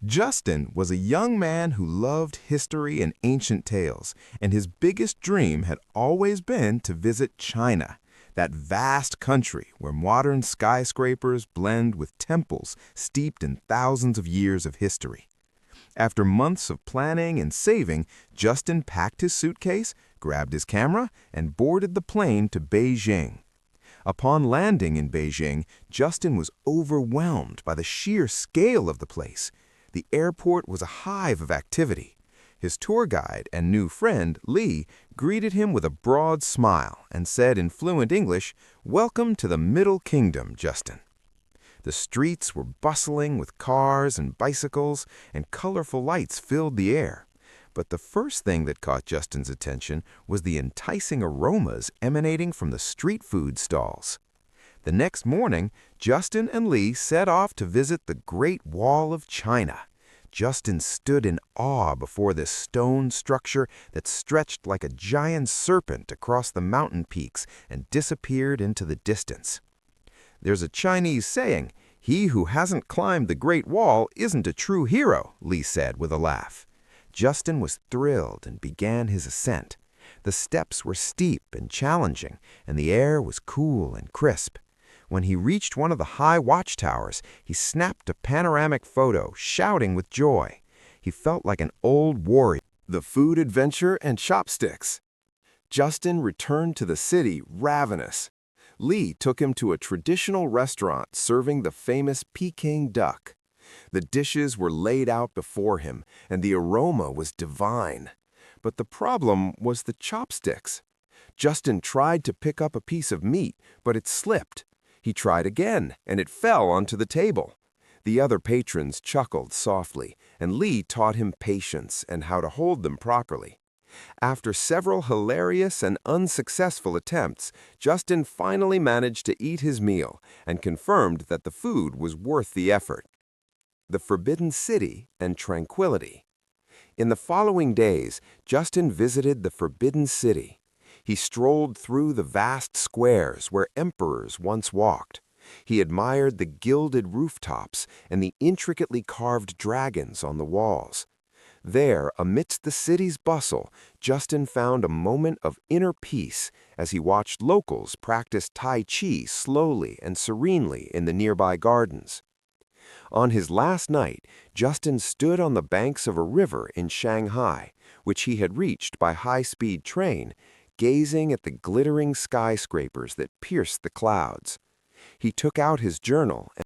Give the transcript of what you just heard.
Justin was a young man who loved history and ancient tales, and his biggest dream had always been to visit China, that vast country where modern skyscrapers blend with temples steeped in thousands of years of history. After months of planning and saving, Justin packed his suitcase, grabbed his camera, and boarded the plane to Beijing. Upon landing in Beijing, Justin was overwhelmed by the sheer scale of the place. The airport was a hive of activity. His tour guide and new friend, Lee, greeted him with a broad smile and said in fluent English, "Welcome to the Middle Kingdom, Justin." The streets were bustling with cars and bicycles, and colorful lights filled the air. But the first thing that caught Justin's attention was the enticing aromas emanating from the street food stalls. The next morning, Justin and Lee set off to visit the Great Wall of China. Justin stood in awe before this stone structure that stretched like a giant serpent across the mountain peaks and disappeared into the distance. There's a Chinese saying, "He who hasn't climbed the Great Wall isn't a true hero," Lee said with a laugh. Justin was thrilled and began his ascent. The steps were steep and challenging, and the air was cool and crisp. When he reached one of the high watchtowers, he snapped a panoramic photo, shouting with joy. He felt like an old warrior. The food adventure and chopsticks. Justin returned to the city ravenous. Lee took him to a traditional restaurant serving the famous Peking duck. The dishes were laid out before him, and the aroma was divine. But the problem was the chopsticks. Justin tried to pick up a piece of meat, but it slipped. He tried again, and it fell onto the table. The other patrons chuckled softly, and Lee taught him patience and how to hold them properly. After several hilarious and unsuccessful attempts, Justin finally managed to eat his meal and confirmed that the food was worth the effort. The Forbidden City and Tranquility. In the following days, Justin visited the Forbidden City. He strolled through the vast squares where emperors once walked. He admired the gilded rooftops and the intricately carved dragons on the walls. There, amidst the city's bustle, Justin found a moment of inner peace as he watched locals practice Tai Chi slowly and serenely in the nearby gardens. On his last night, Justin stood on the banks of a river in Shanghai, which he had reached by high-speed train, gazing at the glittering skyscrapers that pierced the clouds. He took out his journal